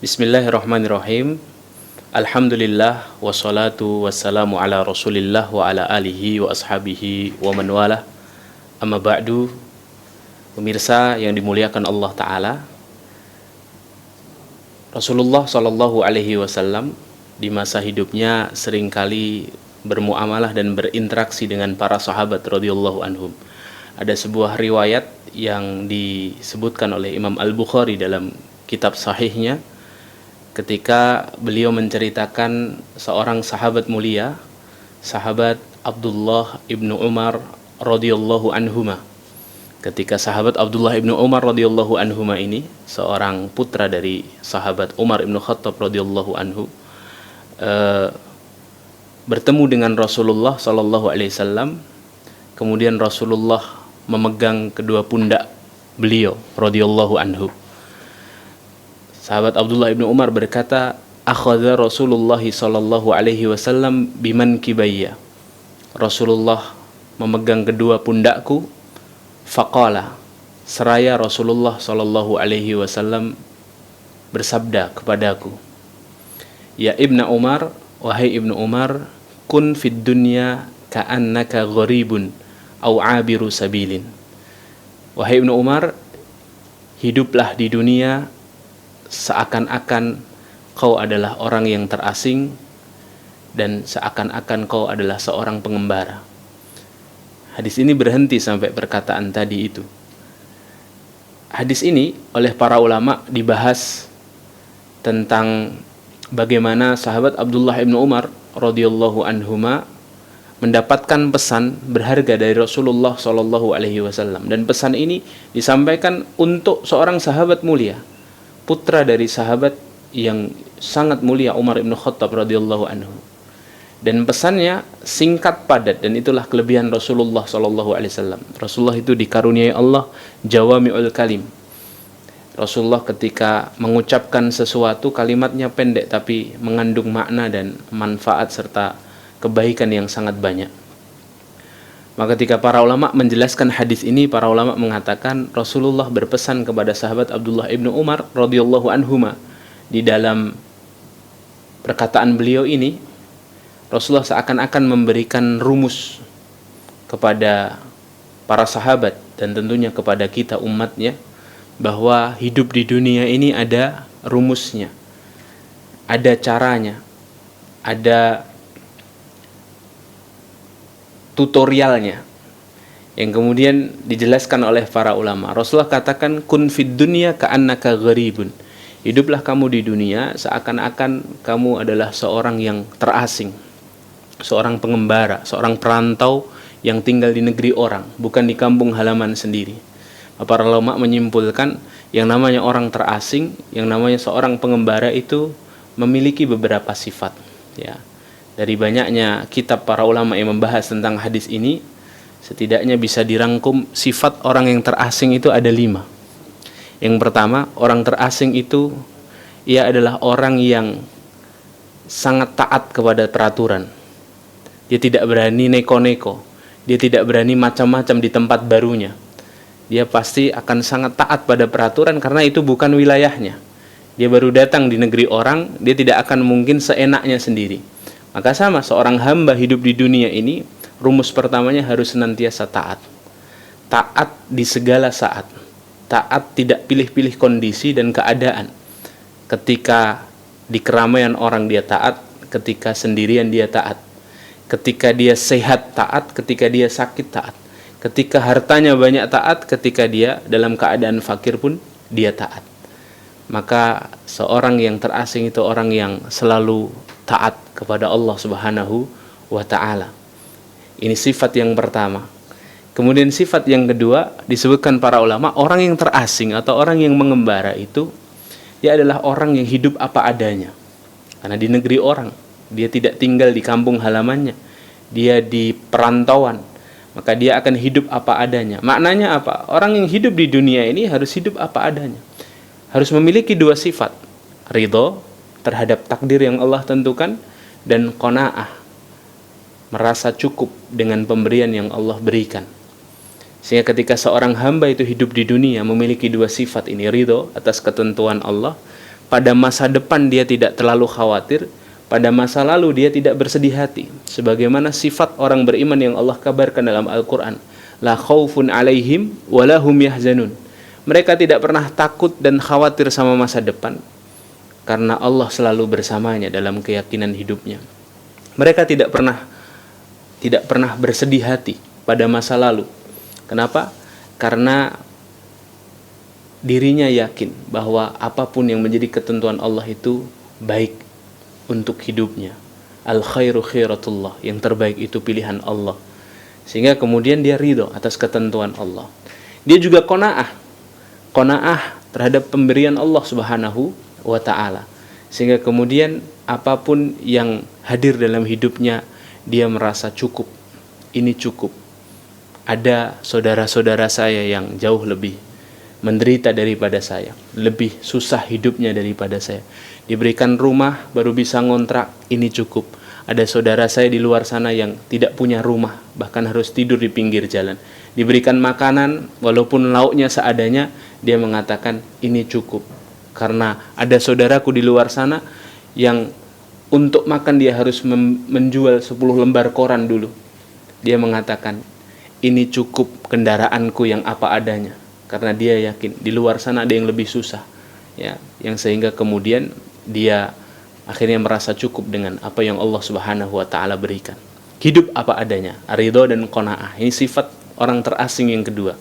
Bismillahirrahmanirrahim. Alhamdulillah wassalatu wassalamu ala Rasulillah wa ala alihi wa ashabihi wa man walah. Amma ba'du. Pemirsa yang dimuliakan Allah taala, Rasulullah sallallahu alaihi wasallam di masa hidupnya seringkali bermuamalah dan berinteraksi dengan para sahabat radhiyallahu anhum. Ada sebuah riwayat yang disebutkan oleh Imam Al-Bukhari dalam kitab sahihnya, ketika beliau menceritakan seorang sahabat mulia, sahabat Abdullah ibnu Umar radhiyallahu anhuma. Ketika sahabat Abdullah ibnu Umar radhiyallahu anhuma ini, seorang putra dari sahabat Umar ibnu Khattab radhiyallahu anhu, bertemu dengan Rasulullah sallallahu alaihi wasallam. Kemudian Rasulullah memegang kedua pundak beliau radhiyallahu anhu. Sahabat Abdullah ibnu Umar berkata, akhadha Rasulullah sallallahu alaihi wasallam biman kibayya. Rasulullah memegang kedua pundakku. Faqala, seraya Rasulullah sallallahu alaihi wasallam bersabda kepadaku, ya Ibnu Umar, wahai Ibnu Umar, kun fid dunya ka'annaka gharibun au abiru sabilin. Wahai Ibnu Umar, hiduplah di dunia seakan-akan kau adalah orang yang terasing dan seakan-akan kau adalah seorang pengembara. Hadis ini berhenti sampai perkataan tadi itu. Hadis ini oleh para ulama dibahas tentang bagaimana sahabat Abdullah ibnu Umar radhiyallahu anhuma mendapatkan pesan berharga dari Rasulullah sallallahu alaihi wasallam, dan pesan ini disampaikan untuk seorang sahabat mulia, putra dari sahabat yang sangat mulia Umar ibn Khattab radhiyallahu anhu. Dan pesannya singkat padat, dan itulah kelebihan Rasulullah sallallahu alaihi wasallam. Rasulullah itu dikaruniai Allah jawami'ul kalim. Rasulullah ketika mengucapkan sesuatu kalimatnya pendek tapi mengandung makna dan manfaat serta kebaikan yang sangat banyak. Maka ketika para ulama menjelaskan hadis ini, para ulama mengatakan Rasulullah berpesan kepada sahabat Abdullah ibnu Umar radhiyallahu anhuma. Di dalam perkataan beliau ini, Rasulullah seakan-akan memberikan rumus kepada para sahabat dan tentunya kepada kita umatnya, bahwa hidup di dunia ini ada rumusnya, ada caranya, ada tutorialnya yang kemudian dijelaskan oleh para ulama. Rasulullah katakan, kun fid dunya ka'annaka gharibun. Hiduplah kamu di dunia seakan-akan kamu adalah seorang yang terasing, seorang pengembara, seorang perantau yang tinggal di negeri orang, bukan di kampung halaman sendiri. Para ulama menyimpulkan yang namanya orang terasing, yang namanya seorang pengembara itu memiliki beberapa sifat, ya. Dari banyaknya kitab para ulama yang membahas tentang hadis ini, setidaknya bisa dirangkum sifat orang yang terasing itu ada 5. Yang pertama, orang terasing itu ia adalah orang yang sangat taat kepada peraturan. Dia tidak berani neko-neko, dia tidak berani macam-macam di tempat barunya. Dia pasti akan sangat taat pada peraturan karena itu bukan wilayahnya. Dia baru datang di negeri orang, dia tidak akan mungkin seenaknya sendiri. Maka sama, seorang hamba hidup di dunia ini, rumus pertamanya harus senantiasa taat. Taat di segala saat. Taat tidak pilih-pilih kondisi dan keadaan. Ketika di keramaian orang dia taat, ketika sendirian dia taat. Ketika dia sehat taat, ketika dia sakit taat. Ketika hartanya banyak taat, ketika dia dalam keadaan fakir pun dia taat. Maka seorang yang terasing itu orang yang selalu taat kepada Allah Subhanahu wa ta'ala. Ini sifat yang pertama. Kemudian sifat yang kedua disebutkan para ulama, orang yang terasing atau orang yang mengembara itu dia adalah orang yang hidup apa adanya. Karena di negeri orang, dia tidak tinggal di kampung halamannya, dia di perantauan, maka dia akan hidup apa adanya. Maknanya apa? Orang yang hidup di dunia ini harus hidup apa adanya, harus memiliki 2 sifat, ridho terhadap takdir yang Allah tentukan, dan qanaah, merasa cukup dengan pemberian yang Allah berikan. Sehingga ketika seorang hamba itu hidup di dunia memiliki 2 sifat ini, ridho atas ketentuan Allah, pada masa depan dia tidak terlalu khawatir, pada masa lalu dia tidak bersedih hati. Sebagaimana sifat orang beriman yang Allah kabarkan dalam Al-Quran. La khaufun alaihim walahum yahzanun. Mereka tidak pernah takut dan khawatir sama masa depan, karena Allah selalu bersamanya dalam keyakinan hidupnya. Mereka tidak pernah bersedih hati pada masa lalu. Kenapa? Karena dirinya yakin bahwa apapun yang menjadi ketentuan Allah itu baik untuk hidupnya. Al khairu khairatullah, yang terbaik itu pilihan Allah. Sehingga kemudian dia ridho atas ketentuan Allah. Dia juga qanaah terhadap pemberian Allah Subhanahu wa ta'ala. Sehingga kemudian apapun yang hadir dalam hidupnya, dia merasa cukup. Ini cukup. Ada saudara-saudara saya yang jauh lebih menderita daripada saya, lebih susah hidupnya daripada saya. Diberikan rumah baru bisa ngontrak, ini cukup. Ada saudara saya di luar sana yang tidak punya rumah, bahkan harus tidur di pinggir jalan. Diberikan makanan, walaupun lauknya seadanya, dia mengatakan ini cukup. Karena ada saudaraku di luar sana yang untuk makan dia harus menjual 10 lembar koran dulu. Dia mengatakan, ini cukup kendaraanku yang apa adanya. Karena dia yakin di luar sana ada yang lebih susah, ya, yang sehingga kemudian dia akhirnya merasa cukup dengan apa yang Allah Subhanahu wa ta'ala berikan. Hidup apa adanya, ridho dan qanaah. Ini sifat orang terasing yang kedua.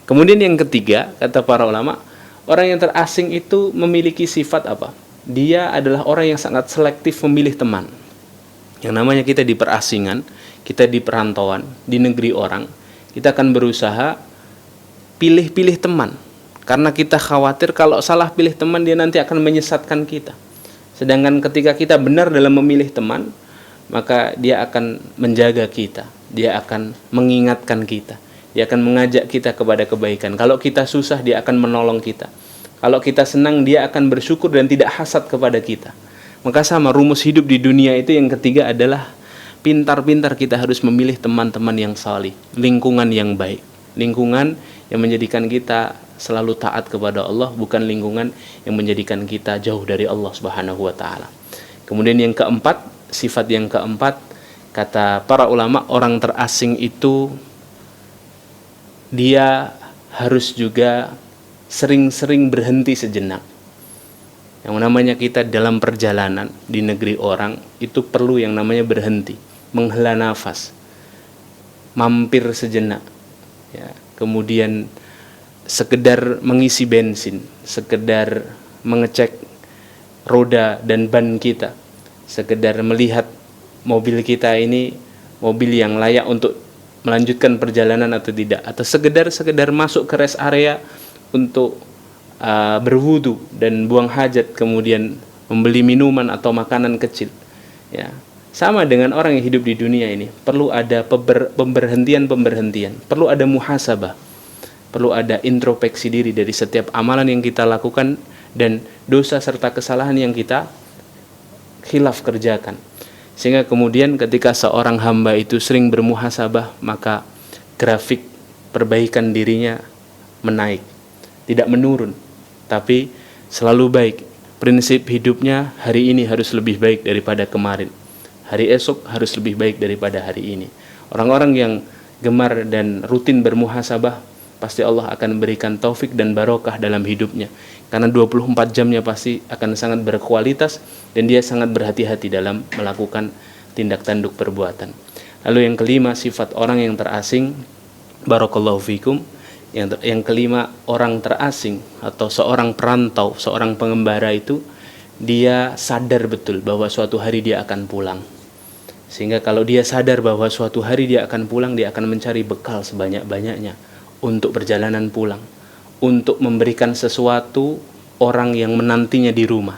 Kemudian yang ketiga, kata para ulama, orang yang terasing itu memiliki sifat apa? Dia adalah orang yang sangat selektif memilih teman. Yang namanya kita di perasingan, kita di perantauan, di negeri orang, kita akan berusaha pilih-pilih teman. Karena kita khawatir kalau salah pilih teman, dia nanti akan menyesatkan kita. Sedangkan ketika kita benar dalam memilih teman, maka dia akan menjaga kita, dia akan mengingatkan kita, dia akan mengajak kita kepada kebaikan. Kalau kita susah, dia akan menolong kita. Kalau kita senang, dia akan bersyukur dan tidak hasad kepada kita. Maka sama, rumus hidup di dunia itu yang ketiga adalah pintar-pintar kita harus memilih teman-teman yang salih, lingkungan yang baik, lingkungan yang menjadikan kita selalu taat kepada Allah, bukan lingkungan yang menjadikan kita jauh dari Allah Subhanahu wa ta'ala. Kemudian yang keempat, sifat yang keempat, kata para ulama, orang terasing itu dia harus juga sering-sering berhenti sejenak. Yang namanya kita dalam perjalanan di negeri orang itu perlu yang namanya berhenti, menghela nafas, mampir sejenak, ya. Kemudian sekedar mengisi bensin, sekedar mengecek roda dan ban kita, sekedar melihat mobil kita ini mobil yang layak untuk melanjutkan perjalanan atau tidak, atau sekedar masuk ke rest area untuk berwudu dan buang hajat, kemudian membeli minuman atau makanan kecil, ya. Sama dengan orang yang hidup di dunia ini, perlu ada pemberhentian, perlu ada muhasabah, perlu ada introspeksi diri dari setiap amalan yang kita lakukan dan dosa serta kesalahan yang kita khilaf kerjakan. Sehingga kemudian ketika seorang hamba itu sering bermuhasabah, maka grafik perbaikan dirinya menaik, tidak menurun, tapi selalu baik. Prinsip hidupnya hari ini harus lebih baik daripada kemarin, hari esok harus lebih baik daripada hari ini. Orang-orang yang gemar dan rutin bermuhasabah, pasti Allah akan berikan taufik dan barokah dalam hidupnya. Karena 24 jamnya pasti akan sangat berkualitas dan dia sangat berhati-hati dalam melakukan tindak tanduk perbuatan. Lalu yang kelima, sifat orang yang terasing, barakallahu fikum. Yang kelima, orang terasing atau seorang perantau, seorang pengembara itu, dia sadar betul bahwa suatu hari dia akan pulang. Sehingga kalau dia sadar bahwa suatu hari dia akan pulang, dia akan mencari bekal sebanyak-banyaknya untuk perjalanan pulang, untuk memberikan sesuatu orang yang menantinya di rumah.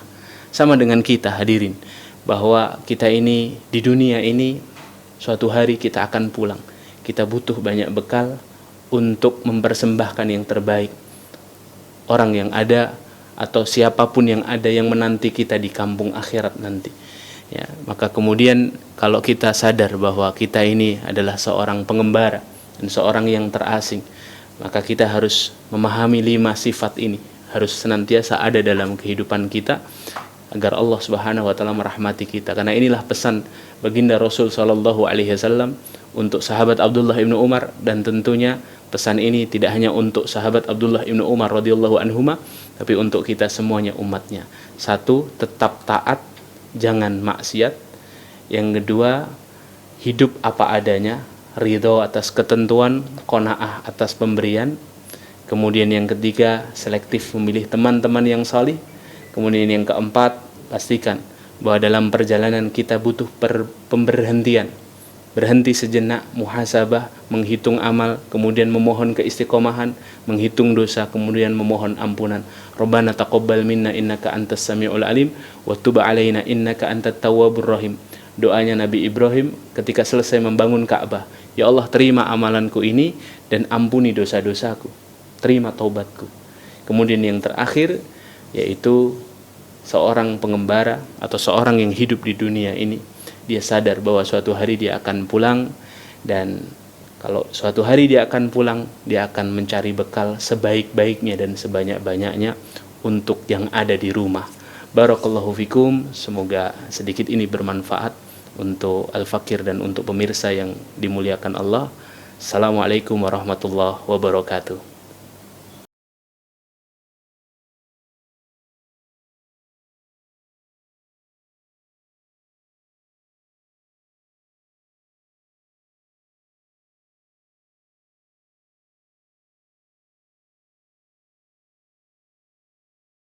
Sama dengan kita, hadirin, bahwa kita ini di dunia ini suatu hari kita akan pulang. Kita butuh banyak bekal untuk mempersembahkan yang terbaik. Orang yang ada atau siapapun yang ada yang menanti kita di kampung akhirat nanti, ya. Maka kemudian kalau kita sadar bahwa kita ini adalah seorang pengembara dan seorang yang terasing, maka kita harus memahami 5 sifat ini, harus senantiasa ada dalam kehidupan kita agar Allah Subhanahu wa taala merahmati kita. Karena inilah pesan baginda Rasul sallallahu alaihi wasallam untuk sahabat Abdullah ibnu Umar, dan tentunya pesan ini tidak hanya untuk sahabat Abdullah ibnu Umar radhiyallahu anhuma, tapi untuk kita semuanya umatnya. Satu, tetap taat, jangan maksiat. Yang kedua, hidup apa adanya, ridho atas ketentuan, qanaah atas pemberian. Kemudian yang ketiga, selektif memilih teman-teman yang salih. Kemudian yang keempat, pastikan bahwa dalam perjalanan kita butuh pemberhentian. Berhenti sejenak, muhasabah, menghitung amal, kemudian memohon keistiqomahan, menghitung dosa, kemudian memohon ampunan. Rabbana taqabbal minna innaka antas samiul alim wa tub alaina innaka antat tawwabur rahim. Doanya Nabi Ibrahim ketika selesai membangun Ka'bah, ya Allah, terima amalanku ini dan ampuni dosa-dosaku, terima taubatku. Kemudian yang terakhir, yaitu seorang pengembara atau seorang yang hidup di dunia ini, dia sadar bahwa suatu hari dia akan pulang, dan kalau suatu hari dia akan pulang, dia akan mencari bekal sebaik-baiknya dan sebanyak-banyaknya untuk yang ada di rumah. Barakallahu fikum, semoga sedikit ini bermanfaat untuk Al-Fakir dan untuk pemirsa yang dimuliakan Allah. Assalamualaikum warahmatullahi wabarakatuh.